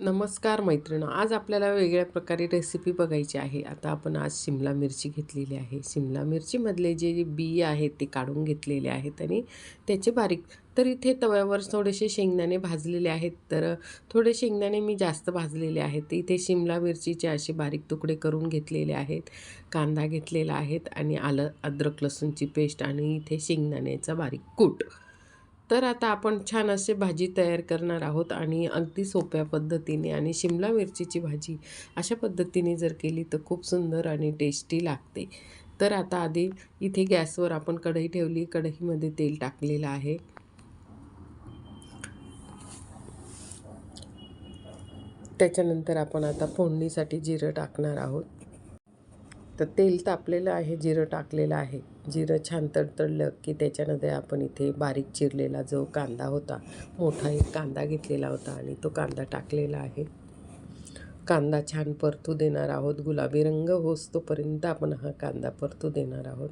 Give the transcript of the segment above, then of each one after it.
नमस्कार मैत्रिणी, आज आपल्याला वेगळ्या प्रकारे रेसिपी बघायची आहे. आता आपण आज शिमला मिरची घेतलेली आहे. शिमला मिरचीमधले जे बी आहेत ते काढून घेतलेले आहेत आणि त्याचे बारीक. तर इथे तव्यावर थोडेसे शेंगदाणे भाजलेले आहेत. तर थोडे शेंगदाणे मी जास्त भाजलेले आहेत. इथे शिमला मिरचीचे असे बारीक तुकडे करून घेतलेले आहेत. कांदा घेतलेला आहेत आणि आलं अद्रक लसूणची पेस्ट आणि इथे शेंगदाण्याचा बारीक कूट. तर आता आपण छान असे भाजी तयार करणार आहोत आणि अगदी सोप्या पद्धतीने. आणि शिमला मिरचीची भाजी अशा पद्धतीने जर केली तर खूप सुंदर आणि टेस्टी लागते. तर आता आधी इथे गॅसवर आपण कढई ठेवली. कढईमध्ये तेल टाकलेलं आहे. त्याच्यानंतर आपण आता फोडणीसाठी जिरं टाकणार आहोत. तर तेल तापलेलं आहे, जिरं टाकलेलं आहे. जिरं छान तडतडलं की त्याच्यामध्ये आपण इथे बारीक चिरलेला जो कांदा होता, मोठा एक कांदा घेतलेला होता आणि तो कांदा टाकलेला आहे. कांदा छान परतू देणार आहोत. गुलाबी रंग होईस्तोपर्यंत आपण हा कांदा परतू देणार आहोत.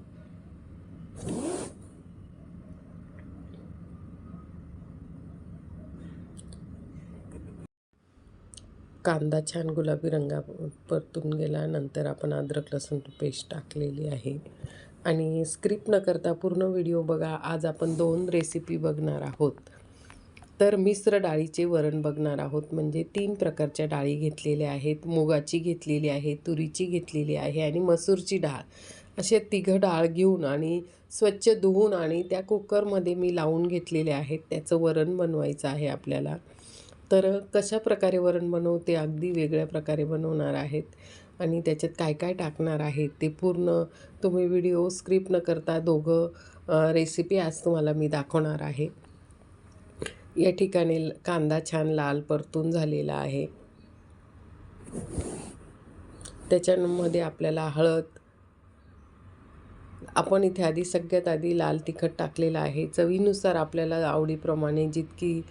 कांदा छान गुलाबी रंगा परतून गेल्यानंतर आपण अद्रक लसूण पेस्ट टाकलेली आहे. आणि स्क्रिप्ट न करता पूर्ण व्हिडिओ बघा. आज आपण 2 रेसिपी बघणार आहोत. तर मिश्र डाळीचे वरण बघणार आहोत. म्हणजे 3 प्रकारच्या डाळी घेतलेल्या आहेत. मुगाची घेतलेली आहे, तुरीची घेतलेली आहे आणि मसूरची डाळ. असे 3 डाळ घेऊन आणि स्वच्छ धुवून आणि त्या कुकरमध्ये मी लावून घेतलेले आहेत. त्याचं वरण बनवायचं आहे आपल्याला. तर कशा प्रकारे वरण बनवते, अगदी वेगळ्या प्रकारे बनवणार आहेत. आणि त्याच्यात काय काय टाकणार आहे ते पूर्ण तुम्ही व्हिडिओ स्क्रिप्ट न करता रेसिपी आज तुम्हाला मी दाखवणार आहे. या ठिकाणी कांदा छान लाल परतून झालेला आहे. त्याच्यामध्ये आपल्याला हळद, आपण इथे आधी सगळ्यात आधी लाल तिखट टाकलेलं आहे. चवीनुसार आपल्याला आवडीप्रमाणे जितकी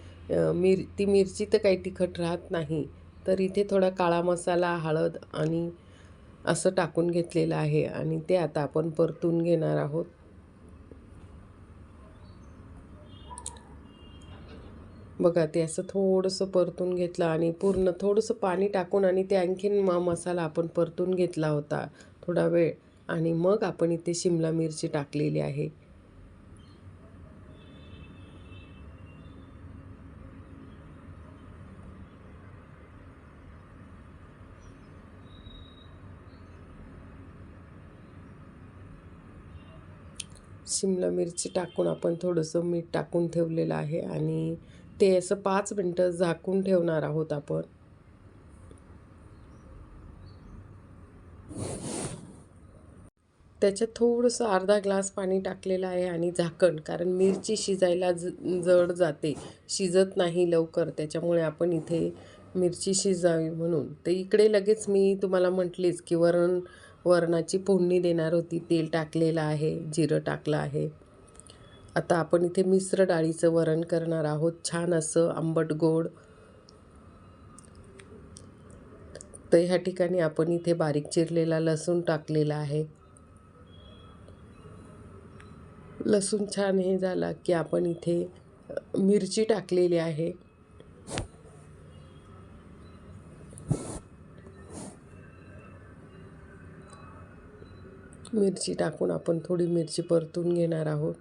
ती मिरची तर काही तिखट राहत नाही. तर इथे थोडा काळा मसाला, हळद आणि असं टाकून घेतलेलं आहे आणि ते आता आपण परतून घेणार आहोत. बघा, ते असं थोडंसं परतून घेतलं आणि पूर्ण थोडंसं पाणी टाकून आणि ते आणखीन मसाला आपण परतून घेतला होता थोडा वेळ. आणि मग आपण इथे शिमला मिरची टाकलेली आहे. शिमला मिरची टाकून आपण थोडंसं मीठ टाकून ठेवलेलं आहे आणि ते असं 5 मिनटं झाकून ठेवणार आहोत आपण. त्याच्यात थोडंसं अर्धा ग्लास पाणी टाकलेलं आहे आणि झाकण, कारण मिरची शिजायला जड जाते, शिजत नाही लवकर. त्याच्यामुळे आपण इथे मिरची शिजावी म्हणून. तर इकडे लगेच मी तुम्हाला म्हटलीच की वरणाची फोडणी देणार होती. तेल टाकलेलं आहे, जिरं टाकलं आहे. आता आपण इथे मिश्र डाळीचं वरण करणार आहोत, छान असं आंबट गोड. तर ह्या ठिकाणी आपण इथे बारीक चिरलेला लसूण टाकलेला आहे. लसूण छान हे झाला की आपण इथे मिरची टाकलेली आहे. मिरची टाकून आपण थोडी मिरची परतून घेणार आहोत.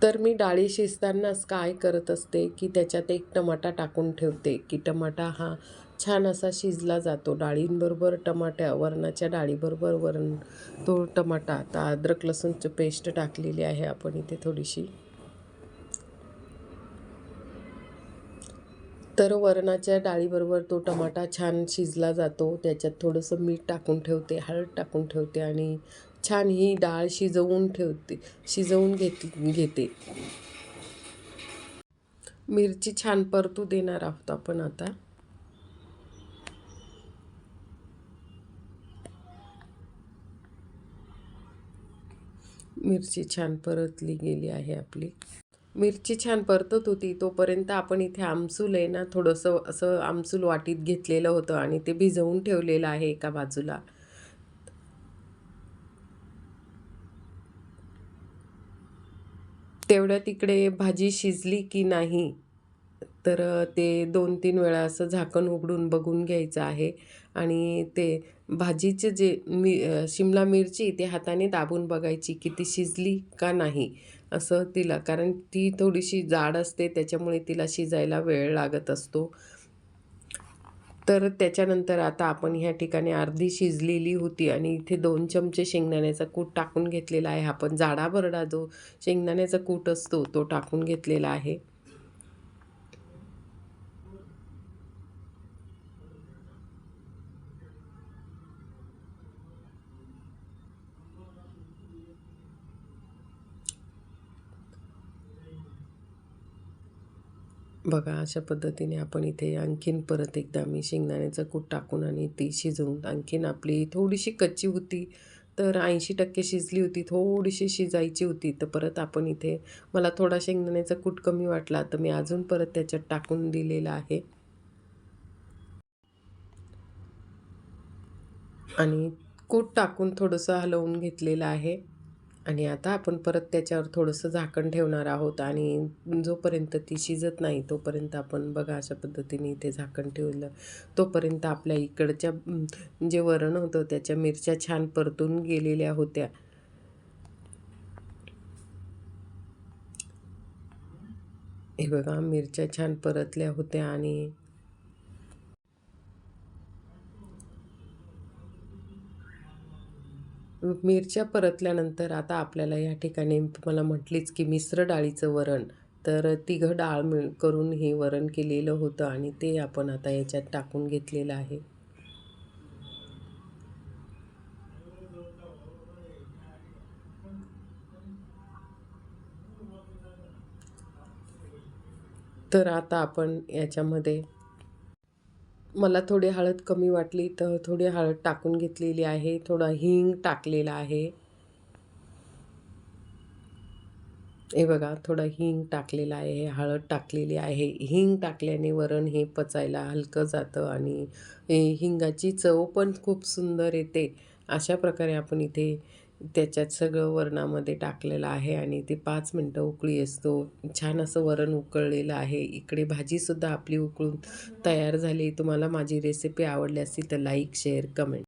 तर मी डाळी शिजतानाच काय करत असते की त्याच्यात एक टमाटा टाकून ठेवते की टमाटा हा छान असा शिजला जातो डाळींबरोबर. वरणाच्या डाळीबरोबर तो टमाटा. आता अद्रक लसूणची पेस्ट टाकलेली आहे आपण इथे थोडीशी. तर वरणाच्या डाळीबरोबर तो टमाटा छान शिजला जातो. त्याच्यात थोडंसं मीठ टाकून ठेवते, हळद टाकून ठेवते आणि छान ही डाळ शिजवून घेते. मिरची छान परतू देणार आहोत आपण आता. मिरची छान परतली गेली आहे आपली. मिरची छान परतत होती तोपर्यंत आपण इथे आमसूल आहे ना, थोडंसं असं आमसूल वाटीत घेतलेलं होतं आणि ते भिजवून ठेवलेलं आहे एका बाजूला. तेवढ्यात इकडे भाजी शिजली की नाही तर ते 2-3 वेळा असं झाकण उघडून बघून घ्यायचं आहे. आणि ते भाजीचे जे शिमला मिरची ते हाताने दाबून बघायची की ती शिजली का नाही असं तिला, कारण ती थोडीशी जाड असते त्याच्यामुळे तिला शिजायला वेळ लागत असतो. तर त्याच्यानंतर आता आपण ह्या ठिकाणी अर्धी शिजलेली होती आणि इथे 2 चमचे शेंगदाण्याचा कूट टाकून घेतलेला आहे. आपण जाडाभरडा जो शेंगदाण्याचा कूट असतो तो टाकून घेतलेला आहे. बघा अशा पद्धतीने आपण इथे आणखीन परत एकदा मी शेंगदाण्याचं कूट टाकून आणि ती शिजवून आणखीन आपली थोडीशी कच्ची होती, तर 80% शिजली होती, थोडीशी शिजायची होती. तर परत आपण इथे मला थोडा शेंगदाण्याचा कूट कमी वाटला तर मी अजून परत त्याच्यात टाकून दिलेला आहे. आणि कूट टाकून थोडंसं हलवून घेतलेलं आहे. आणि आता आपण परत त्याच्यावर थोडंसं झाकण ठेवणार आहोत आणि जोपर्यंत ती शिजत नाही तोपर्यंत आपण बघा अशा पद्धतीने इथे झाकण ठेवलं. तोपर्यंत आपल्या इकडच्या जे वरण होतं त्याच्या मिरच्या छान परतून गेलेल्या होत्या. हे बघा मिरच्या छान परतल्या होत्या आणि मिरच्या परतल्यानंतर आता आपल्याला या ठिकाणी तुम्हाला म्हटलीच की मिश्र डाळीचं वरण, तर तिघं डाळ करून हे वरण केलेलं होतं आणि ते आपण आता याच्यात टाकून घेतलेलं आहे. तर आता आपण याच्यामध्ये मला थोडी हळद कमी वाटली तर थोडी हळद टाकून घेतलेली आहे. थोडा हिंग टाकलेला आहे. हे बघा थोडा हिंग टाकलेला आहे, हळद टाकलेली आहे. हिंग टाकल्याने वरण हे पचायला हलकं जातं आणि हिंगाची चव पण खूप सुंदर येते. अशा प्रकारे आपण इथे त्याच्यात सगळं वरणामध्ये टाकलेलं आहे आणि ते 5 मिनटं उकळी असतो. छान असं वरण उकळलेलं आहे. इकडे भाजीसुद्धा आपली उकळून तयार झाली. तुम्हाला माझी रेसिपी आवडली असेल तर लाईक, शेअर, कमेंट.